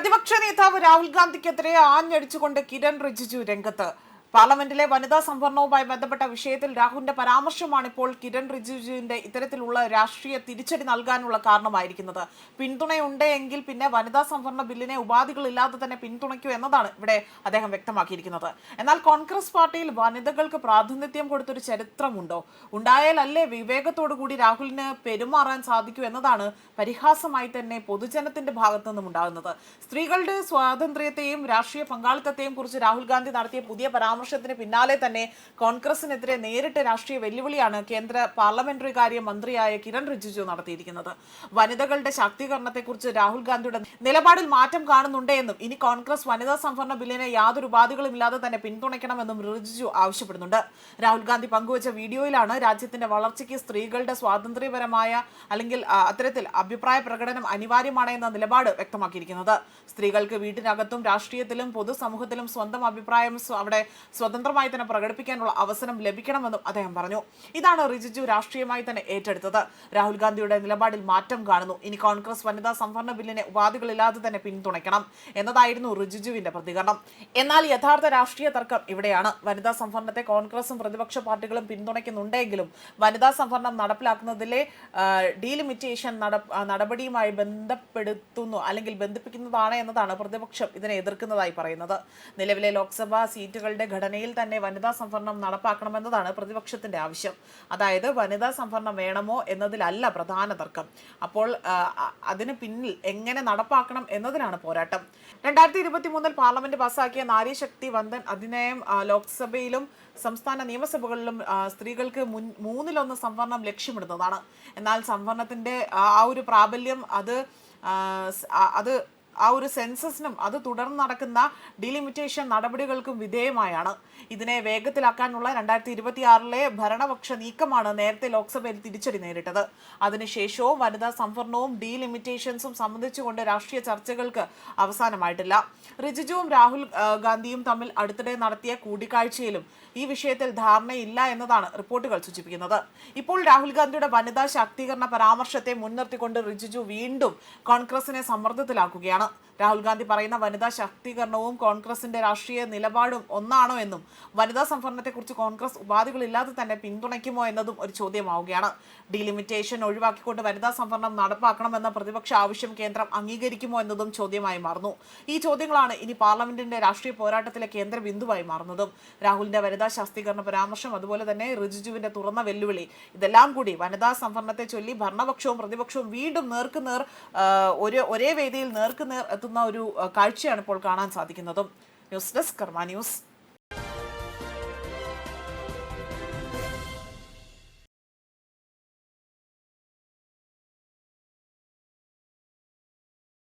പ്രതിപക്ഷ നേതാവ് രാഹുൽ ഗാന്ധിക്കെതിരെ ആഞ്ഞടിച്ചുകൊണ്ട് കിരൺ റിജിജു രംഗത്ത്. പാർലമെന്റിലെ വനിതാ സംവരണവുമായി ബന്ധപ്പെട്ട വിഷയത്തിൽ രാഹുലിന്റെ പരാമർശമാണ് ഇപ്പോൾ കിരൺ റിജിജുവിന്റെ ഇത്തരത്തിലുള്ള രാഷ്ട്രീയ തിരിച്ചടി നൽകാനുള്ള കാരണമായിരിക്കുന്നത്. പിന്തുണയുണ്ട് എങ്കിൽ പിന്നെ വനിതാ സംവരണ ബില്ലിനെ ഉപാധികളില്ലാതെ തന്നെ പിന്തുണയ്ക്കൂ എന്നതാണ് ഇവിടെ അദ്ദേഹം വ്യക്തമാക്കിയിരിക്കുന്നത്. എന്നാൽ കോൺഗ്രസ് പാർട്ടിയിൽ വനിതകൾക്ക് പ്രാതിനിധ്യം കൊടുത്തൊരു ചരിത്രമുണ്ടോ? ഉണ്ടായാലല്ലേ വിവേകത്തോടു കൂടി രാഹുലിന് പെരുമാറാൻ സാധിക്കൂ എന്നതാണ് പരിഹാസമായി തന്നെ പൊതുജനത്തിന്റെ ഭാഗത്തു നിന്നും ഉണ്ടാകുന്നത്. സ്ത്രീകളുടെ സ്വാതന്ത്ര്യത്തെയും രാഷ്ട്രീയ പങ്കാളിത്തത്തെയും കുറിച്ച് രാഹുൽ ഗാന്ധി നടത്തിയ പുതിയ പരാമർശത്തിന് പിന്നാലെ തന്നെ കോൺഗ്രസിനെതിരെ നേരിട്ട് രാഷ്ട്രീയ വെല്ലുവിളിയാണ് കേന്ദ്ര പാർലമെന്ററി കാര്യ മന്ത്രിയായ കിരൺ റിജിജു നടത്തിയിരിക്കുന്നത്. വനിതകളുടെ ശാക്തീകരണത്തെക്കുറിച്ച് രാഹുൽ ഗാന്ധിയുടെ നിലപാടിൽ മാറ്റം കാണുന്നുണ്ട് എന്നും ഇനി കോൺഗ്രസ് വനിതാ സംവരണ ബില്ലിനെ യാതൊരു ഉപാധികളും ഇല്ലാതെ തന്നെ പിന്തുണയ്ക്കണമെന്നും റിജിജു ആവശ്യപ്പെടുന്നുണ്ട്. രാഹുൽ ഗാന്ധി പങ്കുവച്ച വീഡിയോയിലാണ് രാജ്യത്തിന്റെ വളർച്ചയ്ക്ക് സ്ത്രീകളുടെ സ്വാതന്ത്ര്യപരമായ അല്ലെങ്കിൽ അത്തരത്തിൽ അഭിപ്രായ പ്രകടനം അനിവാര്യമാണ് എന്ന നിലപാട് വ്യക്തമാക്കിയിരിക്കുന്നത്. സ്ത്രീകൾക്ക് വീട്ടിനകത്തും രാഷ്ട്രീയത്തിലും പൊതുസമൂഹത്തിലും സ്വന്തം അഭിപ്രായം അവിടെ സ്വതന്ത്രമായി തന്നെ പ്രകടിപ്പിക്കാനുള്ള അവസരം ലഭിക്കണമെന്നും അദ്ദേഹം പറഞ്ഞു. ഇതാണ് റിജിജു രാഷ്ട്രീയമായി തന്നെ ഏറ്റെടുത്തത്. രാഹുൽ ഗാന്ധിയുടെ നിലപാടിൽ മാറ്റം കാണുന്നു. ഇനി കോൺഗ്രസ് വനിതാ സംവരണ ബില്ലിനെ ഉപാധികളില്ലാതെ തന്നെ പിന്തുണയ്ക്കണം എന്നതായിരുന്നു റിജിജുവിന്റെ പ്രതികരണം. എന്നാൽ യഥാർത്ഥ രാഷ്ട്രീയ തർക്കം ഇവിടെയാണ്. വനിതാ സംവരണത്തെ കോൺഗ്രസും പ്രതിപക്ഷ പാർട്ടികളും പിന്തുണയ്ക്കുന്നുണ്ടെങ്കിലും വനിതാ സംവരണം നടപ്പിലാക്കുന്നതിലെ ഡീലിമിറ്റേഷൻ നടപടിയുമായി ബന്ധപ്പെടുത്തുന്നു അല്ലെങ്കിൽ ബന്ധിപ്പിക്കുന്നതാണ് എന്നതാണ് പ്രതിപക്ഷം ഇതിനെ എതിർക്കുന്നതായി പറയുന്നത്. നിലവിലെ ലോക്സഭാ സീറ്റുകളുടെ ഘടനയിൽ തന്നെ വനിതാ സംവരണം നടപ്പാക്കണമെന്നതാണ് പ്രതിപക്ഷത്തിന്റെ ആവശ്യം. അതായത് വനിതാ സംവരണം വേണമോ എന്നതിലല്ല പ്രധാന തർക്കം. അപ്പോൾ അതിന് പിന്നിൽ എങ്ങനെ നടപ്പാക്കണം എന്നതിനാണ് പോരാട്ടം. 2023 പാർലമെന്റ് പാസാക്കിയ നാരി ശക്തി വന്ദൻ അധിനിയം ലോക്സഭയിലും സംസ്ഥാന നിയമസഭകളിലും സ്ത്രീകൾക്ക് 1/3 സംവരണം ലക്ഷ്യമിടുന്നതാണ്. എന്നാൽ സംവരണത്തിന്റെ ആ ഒരു പ്രാബല്യം ആ ഒരു സെൻസസിനും അത് തുടർന്ന് നടക്കുന്ന ഡിലിമിറ്റേഷൻ നടപടികൾക്കും വിധേയമായാണ്. ഇതിനെ വേഗത്തിലാക്കാനുള്ള 2026 ഭരണപക്ഷ നീക്കമാണ് നേരത്തെ ലോക്സഭയിൽ തിരിച്ചടി നേരിട്ടത്. അതിനുശേഷവും വനിതാ സംവരണവും ഡീലിമിറ്റേഷൻസും സംബന്ധിച്ചുകൊണ്ട് രാഷ്ട്രീയ ചർച്ചകൾക്ക് അവസാനമായിട്ടില്ല. റിജിജുവും രാഹുൽ ഗാന്ധിയും തമ്മിൽ അടുത്തിടെ നടത്തിയ കൂടിക്കാഴ്ചയിലും ഈ വിഷയത്തിൽ ധാരണയില്ല എന്നതാണ് റിപ്പോർട്ടുകൾ സൂചിപ്പിക്കുന്നത്. ഇപ്പോൾ രാഹുൽ ഗാന്ധിയുടെ വനിതാ ശാക്തീകരണ പരാമർശത്തെ മുൻനിർത്തിക്കൊണ്ട് റിജിജു വീണ്ടും കോൺഗ്രസിനെ സമ്മർദ്ദത്തിലാക്കുകയാണ്. രാഹുൽ ഗാന്ധി പറയുന്ന വനിതാ ശാക്തീകരണവും കോൺഗ്രസിന്റെ രാഷ്ട്രീയ നിലപാടും ഒന്നാണോ എന്നും വനിതാ സംവരണത്തെക്കുറിച്ച് കോൺഗ്രസ് ഉപാധികളില്ലാതെ തന്നെ പിന്തുണയ്ക്കുമോ എന്നതും ഒരു ചോദ്യമാവുകയാണ്. ഡീലിമിറ്റേഷൻ ഒഴിവാക്കിക്കൊണ്ട് വനിതാ സംവരണം നടപ്പാക്കണമെന്ന പ്രതിപക്ഷ ആവശ്യം കേന്ദ്രം അംഗീകരിക്കുമോ എന്നതും ചോദ്യമായി മാറുന്നു. ഈ ചോദ്യങ്ങളാണ് ഇനി പാർലമെന്റിന്റെ രാഷ്ട്രീയ പോരാട്ടത്തിലെ കേന്ദ്ര ബിന്ദുവായി മാറുന്നതും. രാഹുലിന്റെ വനിതാ ശാക്തീകരണ പരാമർശം, അതുപോലെ തന്നെ റിജിജുവിന്റെ തുറന്ന വെല്ലുവിളി, ഇതെല്ലാം കൂടി വനിതാ സംവരണത്തെ ചൊല്ലി ഭരണപക്ഷവും പ്രതിപക്ഷവും വീണ്ടും നേർക്കുനേർ ഒരേ വേദിയിൽ നേർക്കുനേർ എത്തുന്ന ഒരു കാഴ്ചയാണ് ഇപ്പോൾ കാണാൻ സാധിക്കുന്നതും. ന്യൂസ് ഡെസ്ക് കർമ്മ ന്യൂസ്.